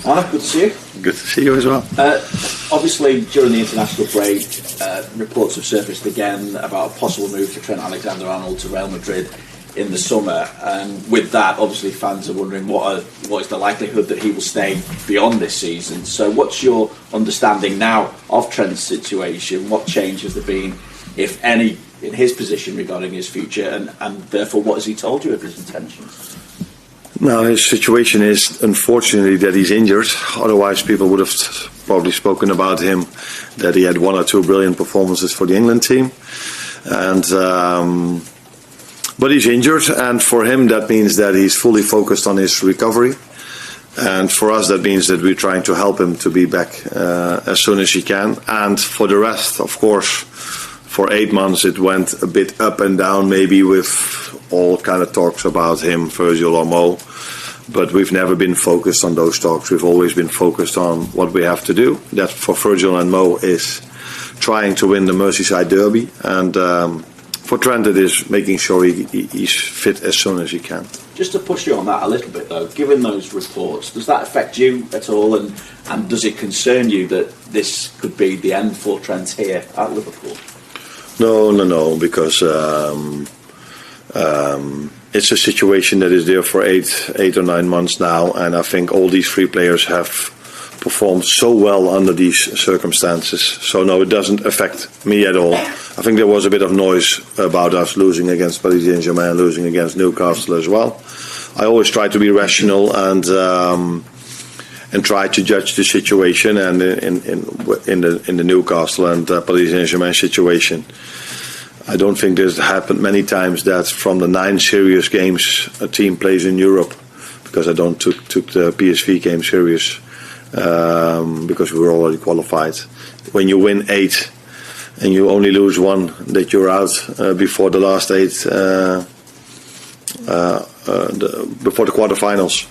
Arne, good to see you. Good to see you as well. Obviously, during the international break, reports have surfaced again about a possible move for Trent Alexander-Arnold to Real Madrid in the summer. And with that, obviously, fans are wondering what is the likelihood that he will stay beyond this season. So what's your understanding now of Trent's situation? What change has there been, if any, in his position regarding his future? And therefore, what has he told you of his intentions? Now, his situation is, unfortunately, that he's injured. Otherwise, people would have probably spoken about him, that he had 1 or 2 brilliant performances for the England team. But he's injured, and for him, that means that he's fully focused on his recovery. And for us, that means that we're trying to help him to be back as soon as he can. And for the rest, of course, for 8 months, it went a bit up and down, maybe with all kind of talks about him, Virgil or Mo, but we've never been focused on those talks. We've always been focused on what we have to do. That for Virgil and Mo is trying to win the Merseyside derby, and for Trent it is making sure he's fit as soon as he can. Just to push you on that a little bit though, given those reports, does that affect you at all, and does it concern you that this could be the end for Trent here at Liverpool? No, because it's a situation that is there for 8 or 9 months now, and I think all these 3 players have performed so well under these circumstances. So no, it doesn't affect me at all. I think there was a bit of noise about us losing against Paris Saint-Germain, losing against Newcastle as well. I always try to be rational and try to judge the situation. And in the Newcastle and Paris Saint-Germain situation, I don't think this happened many times that from the 9 serious games a team plays in Europe, because I don't took the PSV game serious because we were already qualified. When you win 8 and you only lose 1, that you're out before the last 8, before the quarterfinals.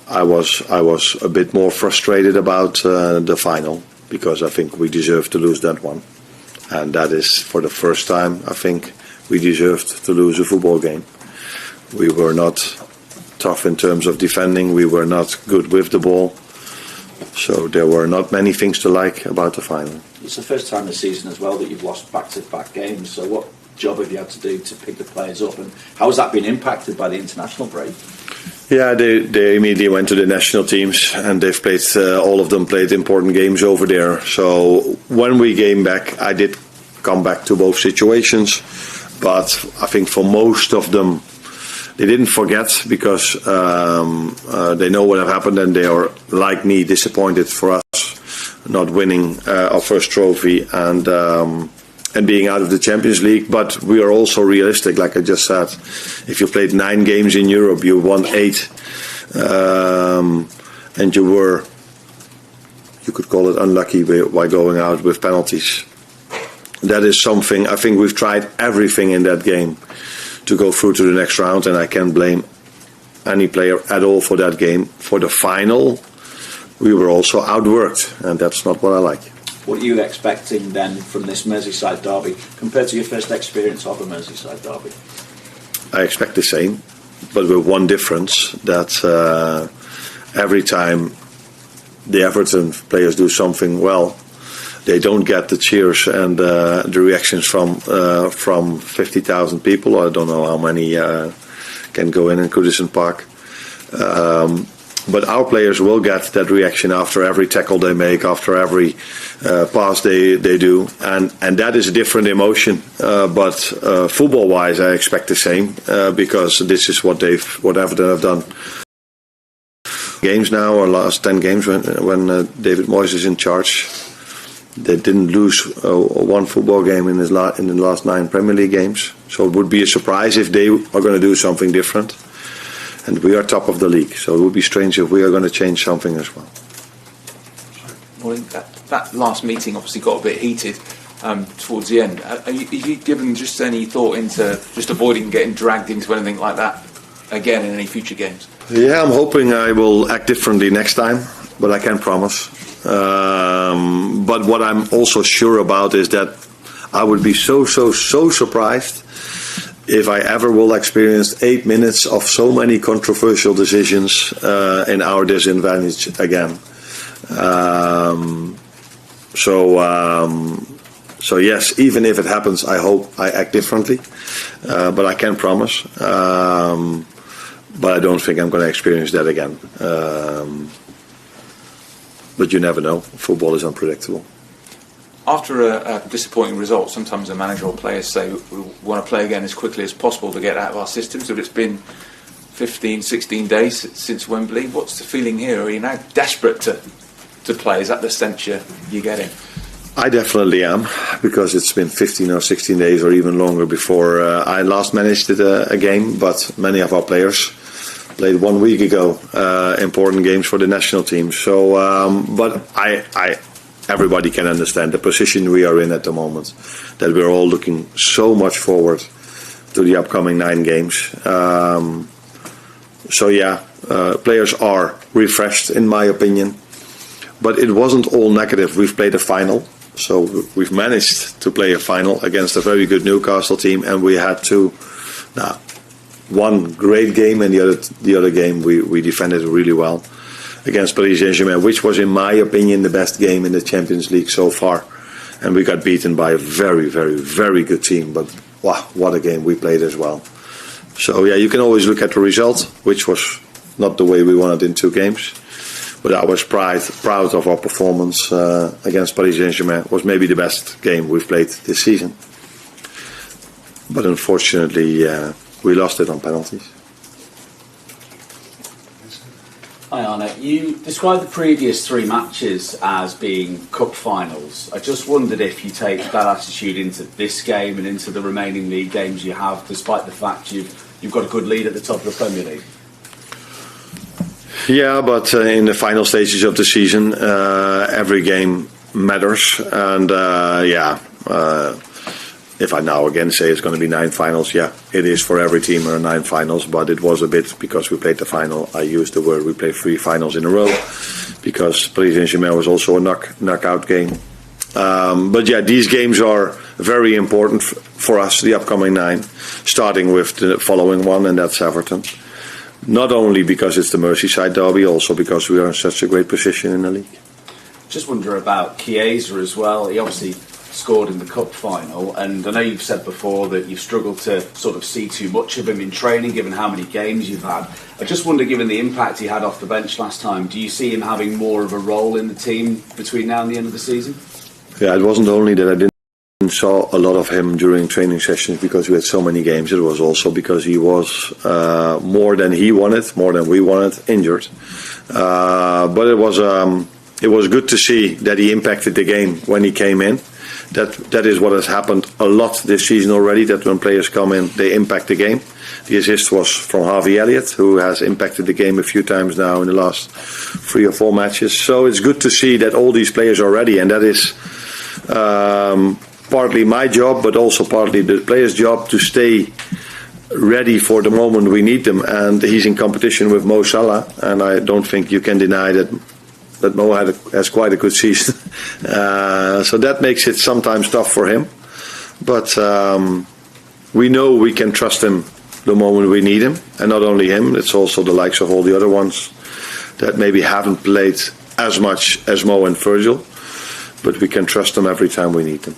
I was a bit more frustrated about the final, because I think we deserved to lose that one. And that is for the first time, I think, we deserved to lose a football game. We were not tough in terms of defending. We were not good with the ball. So there were not many things to like about the final. It's the first time this season as well that you've lost back-to-back games. So what job have you had to do to pick the players up? And how has that been impacted by the international break? Yeah, they immediately went to the national teams, and they've played, all of them played important games over there. So when we came back, I did come back to both situations, but I think for most of them, they didn't forget, because they know what had happened, and they are, like me, disappointed for us not winning our first trophy and being out of the Champions League. But we are also realistic, like I just said. If you played 9 games in Europe, you won 8, and you could call it unlucky by going out with penalties. That is something, I think we've tried everything in that game to go through to the next round, and I can't blame any player at all for that game. For the final, we were also outworked, and that's not what I like. What are you expecting then from this Merseyside derby compared to your first experience of a Merseyside derby? I expect the same, but with one difference, that every time the Everton players do something well, they don't get the cheers and the reactions from 50,000 people. I don't know how many can go in Goodison Park. But our players will get that reaction after every tackle they make, after every pass they do, and that is a different emotion. But football-wise, I expect the same, because this is what Everton have done. Games now, or last 10 games when David Moyes is in charge, they didn't lose one football game in the last 9 Premier League games. So it would be a surprise if they are going to do something different. And we are top of the league, so it would be strange if we are going to change something as well. Well, that last meeting obviously got a bit heated towards the end. Are you given just any thought into just avoiding getting dragged into anything like that again in any future games? Yeah, I'm hoping I will act differently next time, but I can't promise. But what I'm also sure about is that I would be so surprised if I ever will experience 8 minutes of so many controversial decisions in our disadvantage again. So yes, even if it happens, I hope I act differently. But I can't promise. But I don't think I'm going to experience that again. But you never know. Football is unpredictable. After a disappointing result, sometimes a manager or players say we want to play again as quickly as possible to get out of our systems. But it's been 15, 16 days since Wembley. What's the feeling here? Are you now desperate to play? Is that the sense you're getting? I definitely am, because it's been 15 or 16 days or even longer before I last managed a game. But many of our players played 1 week ago important games for the national team. So, but everybody can understand the position we are in at the moment, that we're all looking so much forward to the upcoming 9 games. So yeah, players are refreshed in my opinion, but it wasn't all negative. We've played a final, so we've managed to play a final against a very good Newcastle team, and we had one great game, and the other game we defended really well against Paris Saint-Germain, which was in my opinion the best game in the Champions League so far, and we got beaten by a very, very, very good team. But wow, what a game we played as well. So yeah, you can always look at the result, which was not the way we wanted in 2 games, but I was proud of our performance against Paris Saint-Germain. It was maybe the best game we've played this season, but unfortunately we lost it on penalties. Hi Arne, you described the previous 3 matches as being cup finals. I just wondered if you take that attitude into this game and into the remaining league games you have, despite the fact you've got a good lead at the top of the Premier League. Yeah, but in the final stages of the season, every game matters, and if I now again say it's going to be 9 finals, yeah, it is for every team are 9 finals, but it was a bit, because we played the final, I used the word we played 3 finals in a row, because Paris Saint-Germain was also a knockout game. But yeah, these games are very important for us, the upcoming 9, starting with the following one, and that's Everton. Not only because it's the Merseyside derby, also because we are in such a great position in the league. Just wonder about Chiesa as well. He obviously scored in the cup final, and I know you've said before that you've struggled to sort of see too much of him in training given how many games you've had. I just wonder, given the impact he had off the bench last time, do you see him having more of a role in the team between now and the end of the season? Yeah, it wasn't only that I didn't saw a lot of him during training sessions because we had so many games. It was also because he was more than we wanted, injured. But it was good to see that he impacted the game when he came in. That is what has happened a lot this season already, that when players come in, they impact the game. The assist was from Harvey Elliott, who has impacted the game a few times now in the last 3 or 4 matches. So it's good to see that all these players are ready, and that is partly my job, but also partly the players' job to stay ready for the moment we need them. And he's in competition with Mo Salah, and I don't think you can deny that Mo has quite a good season. So that makes it sometimes tough for him. But we know we can trust him the moment we need him. And not only him, it's also the likes of all the other ones that maybe haven't played as much as Mo and Virgil. But we can trust them every time we need them.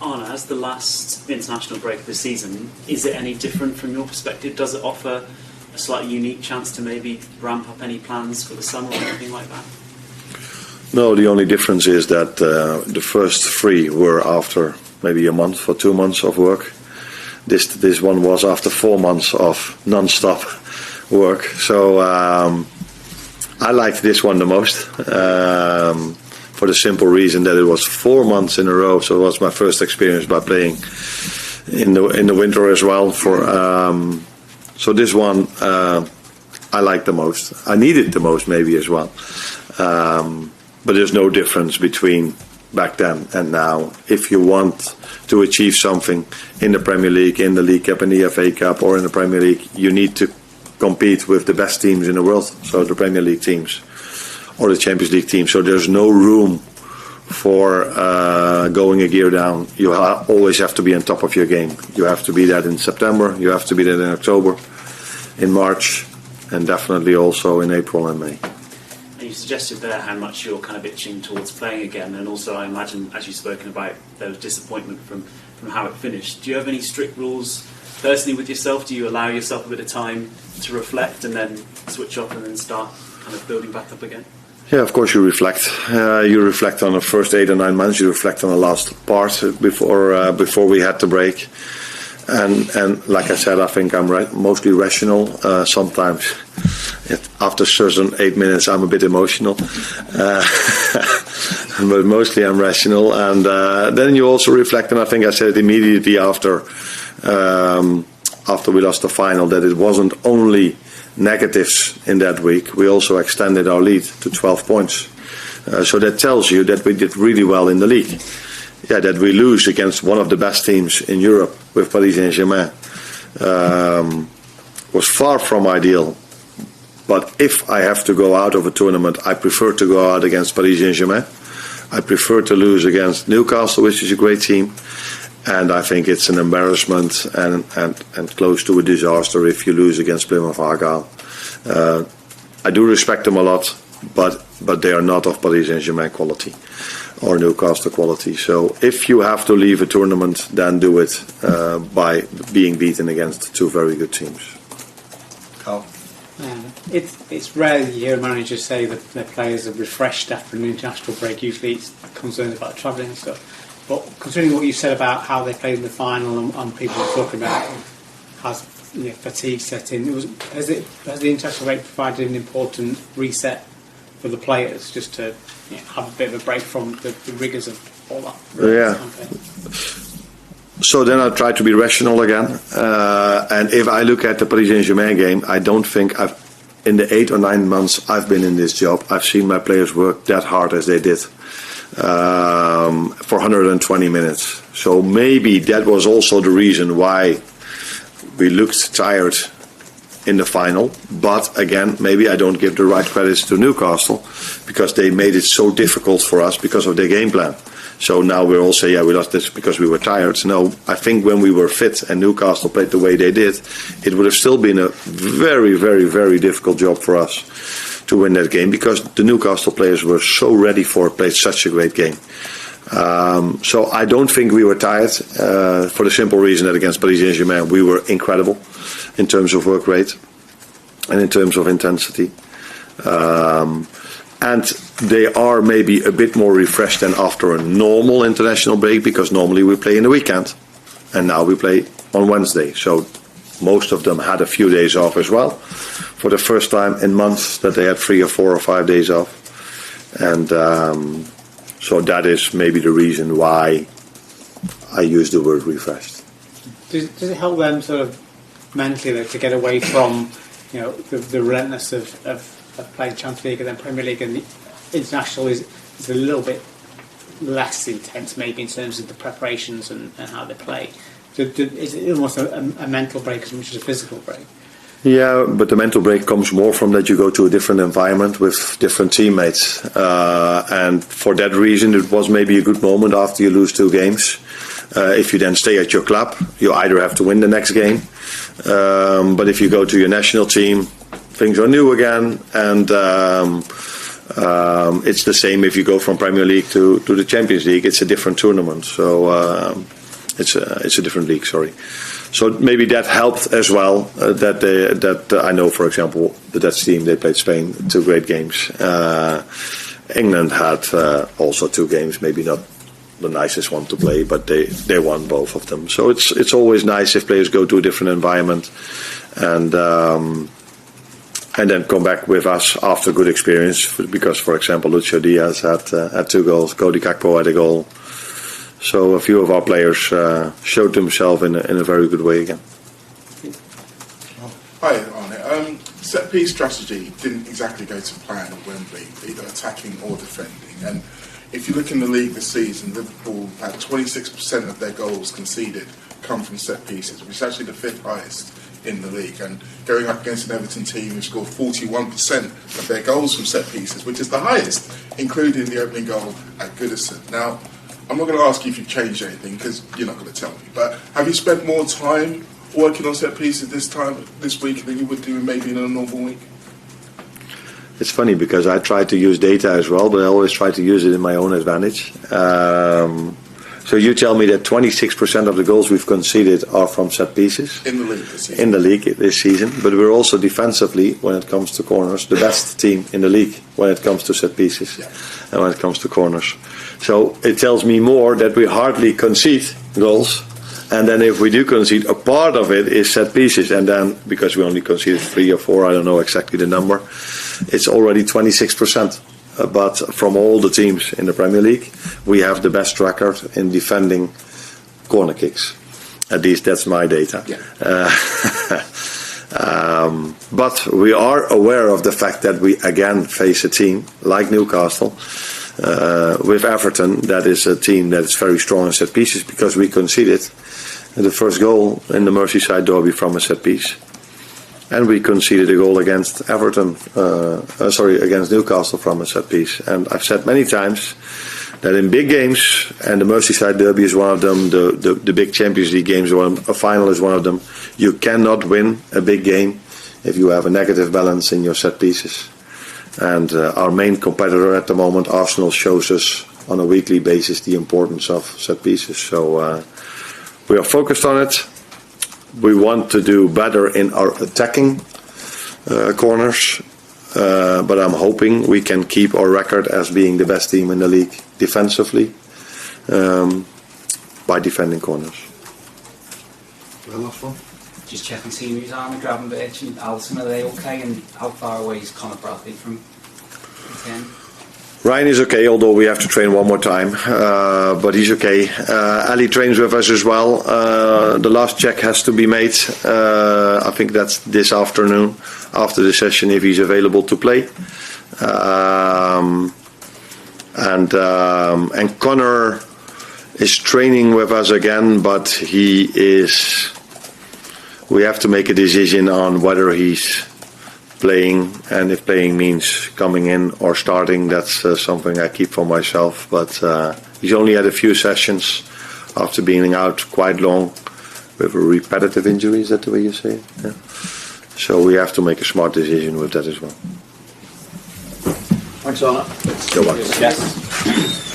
Arne, as the last international break of the season, is it any different from your perspective? Does it offer a slightly unique chance to maybe ramp up any plans for the summer or anything like that? No, the only difference is that the first 3 were after maybe a month or 2 months of work. This one was after 4 months of non-stop work. So I liked this one the most, for the simple reason that it was 4 months in a row. So it was my first experience by playing in the winter as well. So this one I liked the most. I needed the most maybe as well. But there's no difference between back then and now. If you want to achieve something in the Premier League, in the League Cup, in the FA Cup or in the Premier League, you need to compete with the best teams in the world. So the Premier League teams or the Champions League teams. So there's no room for going a gear down. You always have to be on top of your game. You have to be that in September, you have to be that in October, in March, and definitely also in April and May. And you suggested there how much you're kind of itching towards playing again, and also I imagine, as you've spoken about, there was disappointment from how it finished. Do you have any strict rules personally with yourself? Do you allow yourself a bit of time to reflect and then switch off and then start kind of building back up again? Yeah, of course you reflect. You reflect on the first 8 or 9 months. You reflect on the last part before we had the break. And like I said, I think I'm mostly rational. Sometimes, after certain 8 minutes, I'm a bit emotional, but mostly I'm rational. And then you also reflect, and I think I said it immediately after we lost the final, that it wasn't only negatives in that week. We also extended our lead to 12 points. So that tells you that we did really well in the league. Yeah, that we lose against one of the best teams in Europe with Paris Saint-Germain was far from ideal. But if I have to go out of a tournament, I prefer to go out against Paris Saint-Germain. I prefer to lose against Newcastle, which is a great team. And I think it's an embarrassment and close to a disaster if you lose against Plymouth Argyle. I do respect them a lot, but they are not of Paris Saint-Germain quality or Newcastle quality. So if you have to leave a tournament, then do it by being beaten against 2 very good teams. Carl? It's rare that you hear a manager say that their players are refreshed after an international break. Usually it's concerns about travelling and stuff. But considering what you said about how they played in the final and people are talking about has fatigue set in, has the international break provided an important reset for the players just to have a bit of a break from the rigours of all that? Yeah. So then I try to be rational again. And if I look at the Paris Saint-Germain game, I don't think in the 8 or 9 months I've been in this job, I've seen my players work that hard as they did. For 120 minutes. So maybe that was also the reason why we looked tired in the final. But again, maybe I don't give the right credits to Newcastle because they made it so difficult for us because of their game plan. So now we're all saying, we lost this because we were tired. No, I think when we were fit and Newcastle played the way they did, it would have still been a very, very, very difficult job for us to win that game because the Newcastle players were so ready for it, played such a great game. So I don't think we were tired for the simple reason that against Paris Saint-Germain we were incredible in terms of work rate and in terms of intensity. And they are maybe a bit more refreshed than after a normal international break because normally we play in the weekend and now we play on Wednesday. So most of them had a few days off as well. For the first time in months that they had 3 or 4 or 5 days off. And so that is maybe the reason why I use the word refreshed. Does it help them sort of mentally though, to get away from the relentless of playing Champions League and then Premier League, and the international is a little bit less intense maybe in terms of the preparations and how they play? Is it almost a mental break as much as a physical break? Yeah, but the mental break comes more from that you go to a different environment with different teammates. And for that reason, it was maybe a good moment after you lose 2 games. If you then stay at your club, you either have to win the next game. But if you go to your national team, things are new again. And it's the same if you go from Premier League to the Champions League. It's a different tournament. So it's a different league, sorry. So maybe that helped as well. That I know, for example, the Dutch team, they played Spain 2 great games. England had also 2 games, maybe not the nicest one to play, but they won both of them. So it's always nice if players go to a different environment and then come back with us after good experience. Because, for example, Lucio Diaz had 2 goals, Cody Gakpo had a goal. So a few of our players showed themselves in a very good way again. Hi, Arne. Set-piece strategy didn't exactly go to plan at Wembley, either attacking or defending. And if you look in the league this season, Liverpool had 26% of their goals conceded come from set-pieces, which is actually the 5th highest in the league. And going up against an Everton team who scored 41% of their goals from set-pieces, which is the highest including the opening goal at Goodison. Now, I'm not going to ask you if you've changed anything because you're not going to tell me. But have you spent more time working on set pieces this week than you would do maybe in a normal week? It's funny because I try to use data as well, but I always try to use it in my own advantage. So you tell me that 26% of the goals we've conceded are from set pieces. In the league this season. In the league this season. But we're also defensively, when it comes to corners, the best team in the league when it comes to set pieces and when it comes to corners. So it tells me more that we hardly concede goals. And then if we do concede, a part of it is set pieces. And then, because we only conceded 3 or 4, I don't know exactly the number, it's already 26%. But from all the teams in the Premier League, we have the best record in defending corner kicks. At least that's my data. But we are aware of the fact that we again face a team like Newcastle, with Everton, that is a team that is very strong in set pieces because we conceded the first goal in the Merseyside derby from a set piece. And we conceded a goal against against Newcastle from a set piece. And I've said many times that in big games, and the Merseyside derby is one of them, the big Champions League games, a final is one of them, you cannot win a big game if you have a negative balance in your set pieces. And our main competitor at the moment, Arsenal, shows us on a weekly basis the importance of set pieces. So we are focused on it. We want to do better in our attacking corners, but I'm hoping we can keep our record as being the best team in the league defensively by defending corners. The last one. Just checking Seamu's Arne, Gravenberch and Alison, are they okay? And how far away is Conor Bradley from the 10? Ryan is okay, although we have to train one more time, but he's okay. Ali trains with us as well. The last check has to be made. I think that's this afternoon, after the session, if he's available to play. And Conor is training with us again, but we have to make a decision on whether he's playing, and if playing means coming in or starting, that's something I keep for myself. But he's only had a few sessions after being out quite long with a repetitive injury. Is that the way you say it? Yeah. So we have to make a smart decision with that as well. Thanks, Arne. You're welcome. Yes.